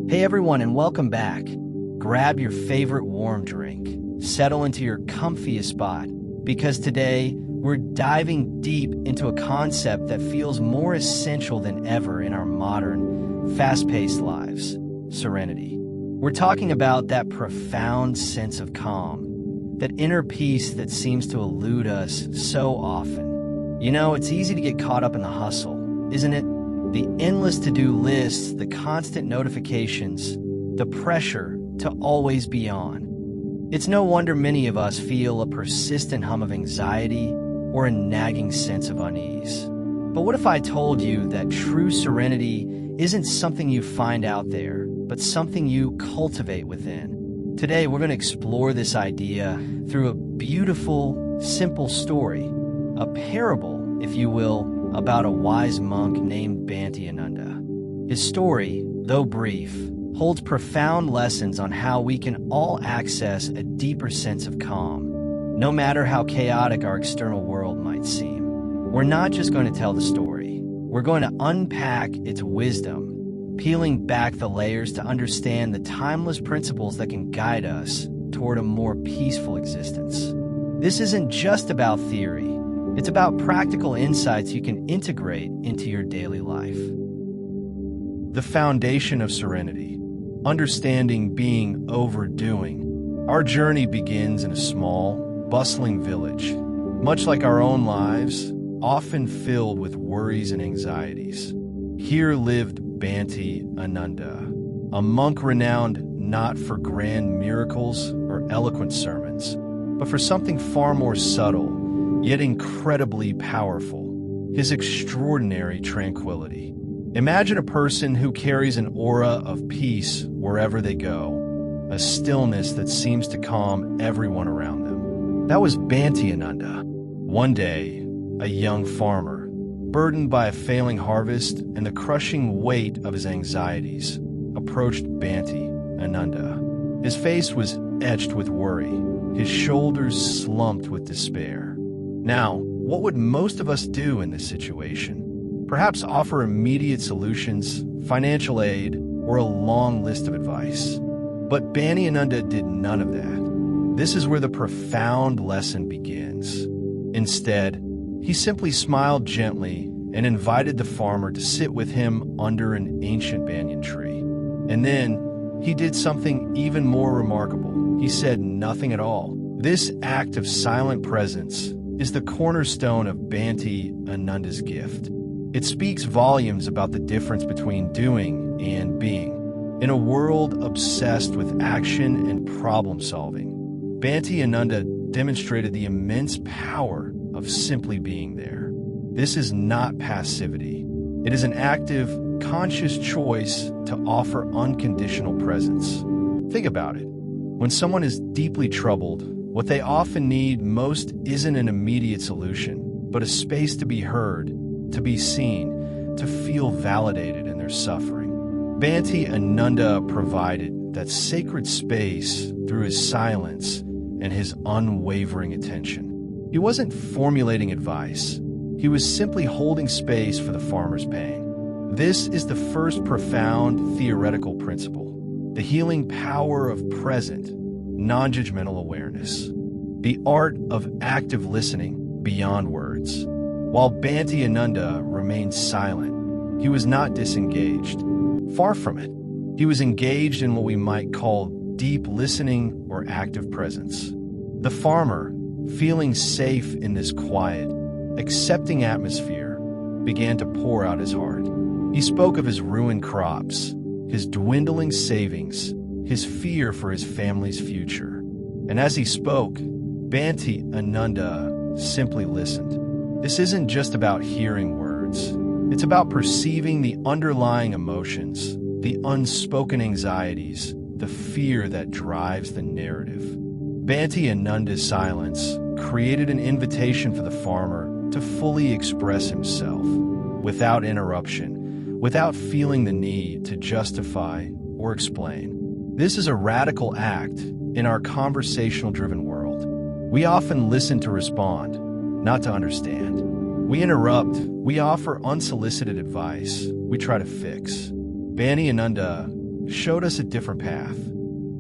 Hey everyone, and welcome back. Grab your favorite warm drink, settle into your comfiest spot, because today we're diving deep into a concept that feels more essential than ever in our modern, fast-paced lives: serenity. We're talking about that profound sense of calm, that inner peace that seems to elude us so often. You know, it's easy to get caught up in the hustle, isn't it? The endless to-do lists, the constant notifications, the pressure to always be on. It's no wonder many of us feel a persistent hum of anxiety or a nagging sense of unease. But what if I told you that true serenity isn't something you find out there, but something you cultivate within? Today, we're going to explore this idea through a beautiful, simple story, a parable, if you will, about a wise monk named Bhante Ananda. His story, though brief, holds profound lessons on how we can all access a deeper sense of calm, no matter how chaotic our external world might seem. We're not just going to tell the story, we're going to unpack its wisdom, peeling back the layers to understand the timeless principles that can guide us toward a more peaceful existence. This isn't just about theory. It's about practical insights you can integrate into your daily life. The foundation of serenity, understanding being overdoing. Our journey begins in a small, bustling village, much like our own lives, often filled with worries and anxieties. Here lived Bhante Ananda, a monk renowned not for grand miracles or eloquent sermons, but for something far more subtle, yet incredibly powerful: his extraordinary tranquility. Imagine a person who carries an aura of peace wherever they go, a stillness that seems to calm everyone around them. That was Bhante Ananda. One day, a young farmer, burdened by a failing harvest and the crushing weight of his anxieties, approached Bhante Ananda. His face was etched with worry, his shoulders slumped with despair. Now, what would most of us do in this situation? Perhaps offer immediate solutions, financial aid, or a long list of advice. But Bhante Ananda did none of that. This is where the profound lesson begins. Instead, he simply smiled gently and invited the farmer to sit with him under an ancient banyan tree. And then, he did something even more remarkable. He said nothing at all. This act of silent presence is the cornerstone of Bhante Ananda's gift. It speaks volumes about the difference between doing and being. In a world obsessed with action and problem solving, Bhante Ananda demonstrated the immense power of simply being there. This is not passivity. It is an active, conscious choice to offer unconditional presence. Think about it. When someone is deeply troubled, what they often need most isn't an immediate solution, but a space to be heard, to be seen, to feel validated in their suffering. Bhante Ananda provided that sacred space through his silence and his unwavering attention. He wasn't formulating advice. He was simply holding space for the farmer's pain. This is the first profound theoretical principle: the healing power of present, non-judgmental awareness, the art of active listening beyond words. While Bhante Ananda remained silent, he was not disengaged. Far from it. He was engaged in what we might call deep listening or active presence. The farmer, feeling safe in this quiet, accepting atmosphere, began to pour out his heart. He spoke of his ruined crops, his dwindling savings, his fear for his family's future. And as he spoke, Bhante Ananda simply listened. This isn't just about hearing words. It's about perceiving the underlying emotions, the unspoken anxieties, the fear that drives the narrative. Bhante Ananda's silence created an invitation for the farmer to fully express himself, without interruption, without feeling the need to justify or explain. This is a radical act in our conversational-driven world. We often listen to respond, not to understand. We interrupt, we offer unsolicited advice, we try to fix. Bhante Ananda showed us a different path.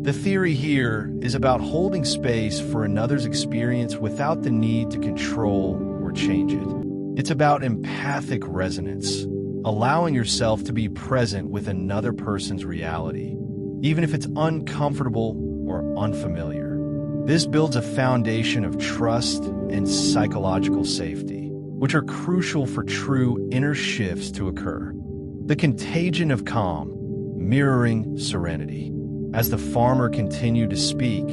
The theory here is about holding space for another's experience without the need to control or change it. It's about empathic resonance, allowing yourself to be present with another person's reality, even if it's uncomfortable or unfamiliar. This builds a foundation of trust and psychological safety, which are crucial for true inner shifts to occur. The contagion of calm, mirroring serenity. As the farmer continued to speak,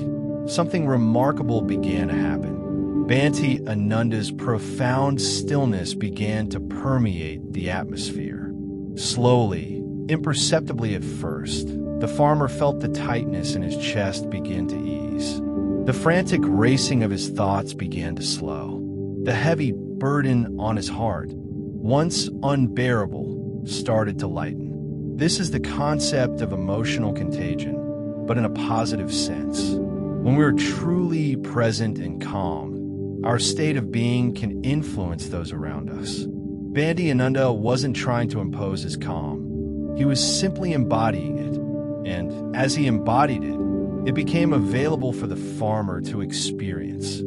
something remarkable began to happen. Bhante Ananda's profound stillness began to permeate the atmosphere. Slowly, imperceptibly at first, the farmer felt the tightness in his chest begin to ease. The frantic racing of his thoughts began to slow. The heavy burden on his heart, once unbearable, started to lighten. This is the concept of emotional contagion, but in a positive sense. When we're truly present and calm, our state of being can influence those around us. Bhante Ananda wasn't trying to impose his calm. He was simply embodying it. And as he embodied it, it became available for the farmer to experience.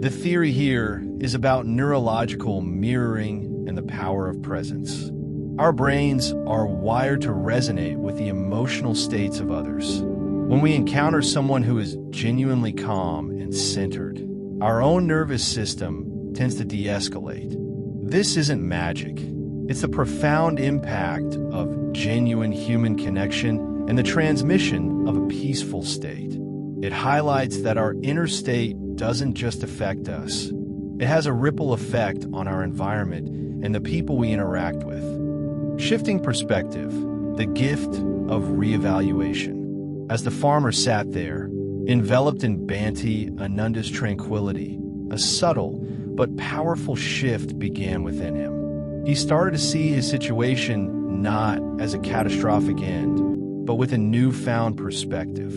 The theory here is about neurological mirroring and the power of presence. Our brains are wired to resonate with the emotional states of others. When we encounter someone who is genuinely calm and centered, our own nervous system tends to de-escalate. This isn't magic. It's the profound impact of genuine human connection and the transmission of a peaceful state. It highlights that our inner state doesn't just affect us. It has a ripple effect on our environment and the people we interact with. Shifting perspective, the gift of reevaluation. As the farmer sat there, enveloped in Bhante Ananda's tranquility, a subtle but powerful shift began within him. He started to see his situation not as a catastrophic end, but with a newfound perspective.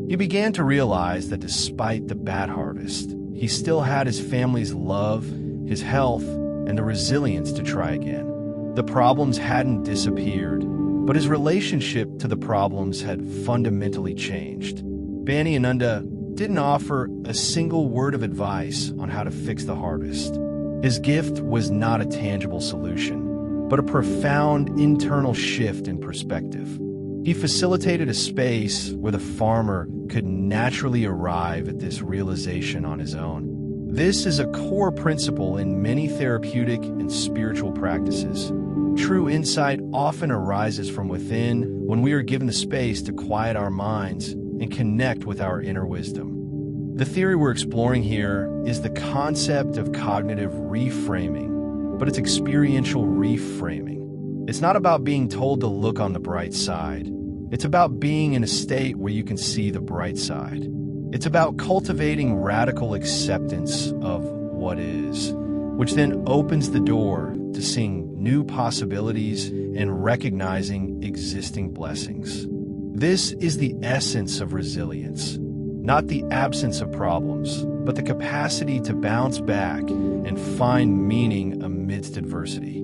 He began to realize that despite the bad harvest, he still had his family's love, his health, and the resilience to try again. The problems hadn't disappeared, but his relationship to the problems had fundamentally changed. Bhante Ananda didn't offer a single word of advice on how to fix the harvest. His gift was not a tangible solution, but a profound internal shift in perspective. He facilitated a space where the farmer could naturally arrive at this realization on his own. This is a core principle in many therapeutic and spiritual practices. True insight often arises from within when we are given the space to quiet our minds and connect with our inner wisdom. The theory we're exploring here is the concept of cognitive reframing, but it's experiential reframing. It's not about being told to look on the bright side. It's about being in a state where you can see the bright side. It's about cultivating radical acceptance of what is, which then opens the door to seeing new possibilities and recognizing existing blessings. This is the essence of resilience, not the absence of problems, but the capacity to bounce back and find meaning amidst adversity.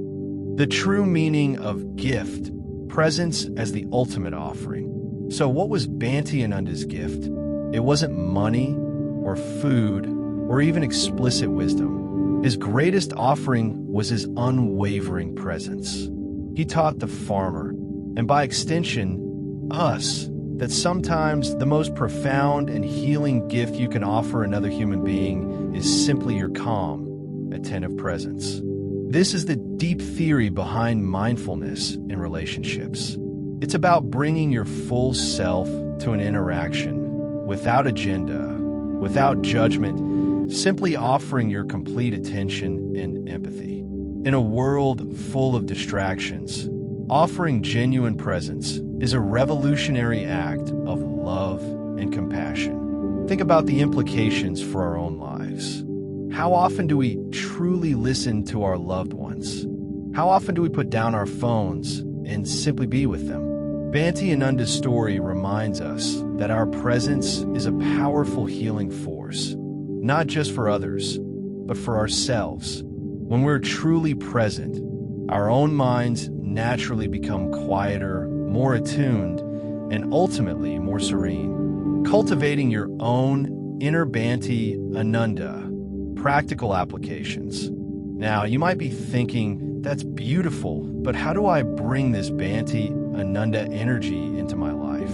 The true meaning of gift, presence as the ultimate offering. So what was Bhante Ananda's gift? It wasn't money or food or even explicit wisdom. His greatest offering was his unwavering presence. He taught the farmer, and by extension, us, that sometimes the most profound and healing gift you can offer another human being is simply your calm, attentive presence. This is the deep theory behind mindfulness in relationships. It's about bringing your full self to an interaction without agenda, without judgment, simply offering your complete attention and empathy. In a world full of distractions, offering genuine presence is a revolutionary act of love and compassion. Think about the implications for our own lives. How often do we truly listen to our loved ones? How often do we put down our phones and simply be with them? Bhante Ananda's story reminds us that our presence is a powerful healing force, not just for others, but for ourselves. When we're truly present, our own minds naturally become quieter, more attuned, and ultimately more serene. Cultivating your own inner Bhante Ananda. Practical applications. Now, you might be thinking, that's beautiful, but how do I bring this Bhante Ananda energy into my life?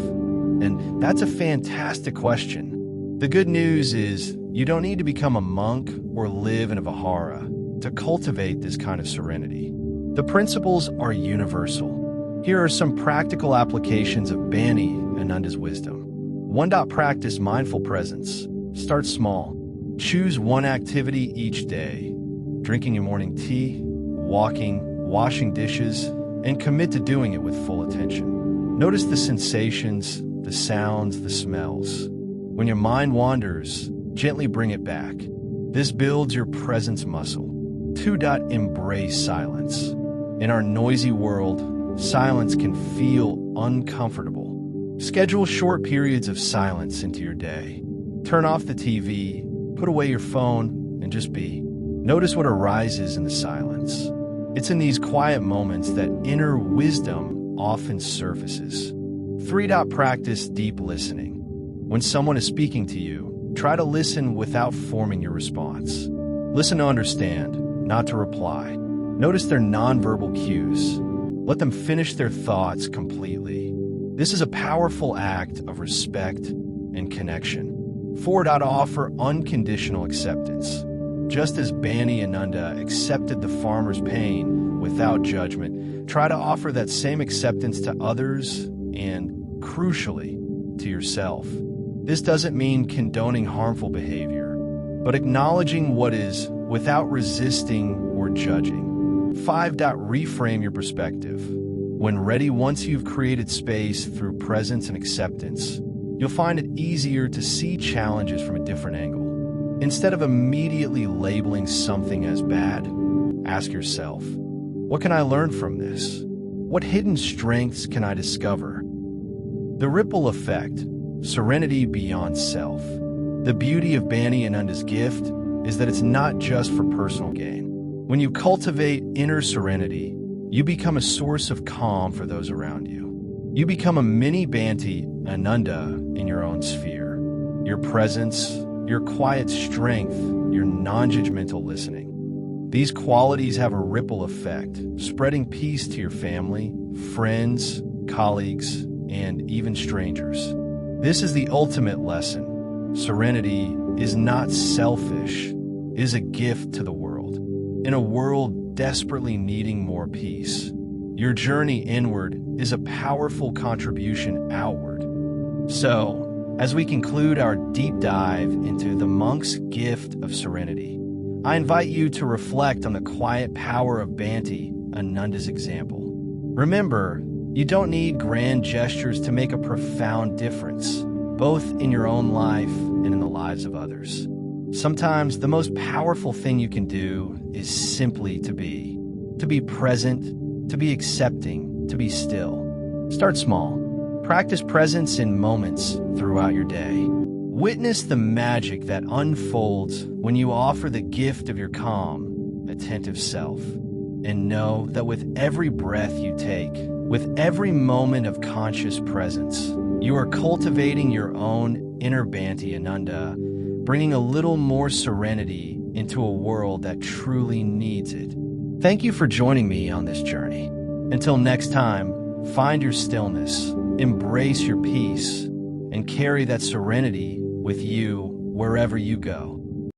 And that's a fantastic question. The good news is you don't need to become a monk or live in a vihara to cultivate this kind of serenity. The principles are universal. Here are some practical applications of Bhante Ananda's wisdom. 1. Practice mindful presence. Start small. Choose one activity each day. Drinking your morning tea, walking, washing dishes, and commit to doing it with full attention. Notice the sensations, the sounds, the smells. When your mind wanders, gently bring it back. This builds your presence muscle. 2. Embrace silence. In our noisy world, silence can feel uncomfortable. Schedule short periods of silence into your day. Turn off the TV, put away your phone, and just be. Notice what arises in the silence. It's in these quiet moments that inner wisdom often surfaces. 3. Practice deep listening. When someone is speaking to you, try to listen without forming your response. Listen to understand, not to reply. Notice their nonverbal cues. Let them finish their thoughts completely. This is a powerful act of respect and connection. 4. Offer unconditional acceptance. Just as Bhante Ananda accepted the farmer's pain without judgment, try to offer that same acceptance to others and, crucially, to yourself. This doesn't mean condoning harmful behavior, but acknowledging what is without resisting or judging. 5. Reframe your perspective. When ready, once you've created space through presence and acceptance, you'll find it easier to see challenges from a different angle. Instead of immediately labeling something as bad, ask yourself, what can I learn from this? What hidden strengths can I discover? The ripple effect, serenity beyond self. The beauty of Bhante Ananda's gift is that it's not just for personal gain. When you cultivate inner serenity, you become a source of calm for those around you. You become a mini Bhante Ananda in your own sphere. Your presence, your quiet strength, your non-judgmental listening. These qualities have a ripple effect, spreading peace to your family, friends, colleagues, and even strangers. This is the ultimate lesson. Serenity is not selfish, it is a gift to the world. In a world desperately needing more peace, your journey inward is a powerful contribution outward. So, as we conclude our deep dive into the monk's gift of serenity, I invite you to reflect on the quiet power of Bhante Ananda's example. Remember, you don't need grand gestures to make a profound difference, both in your own life and in the lives of others. Sometimes the most powerful thing you can do is simply to be present, to be accepting, to be still. Start small. Practice presence in moments throughout your day. Witness the magic that unfolds when you offer the gift of your calm, attentive self. And know that with every breath you take, with every moment of conscious presence, you are cultivating your own inner Bhante Ananda, bringing a little more serenity into a world that truly needs it. Thank you for joining me on this journey. Until next time, find your stillness, embrace your peace, and carry that serenity with you wherever you go.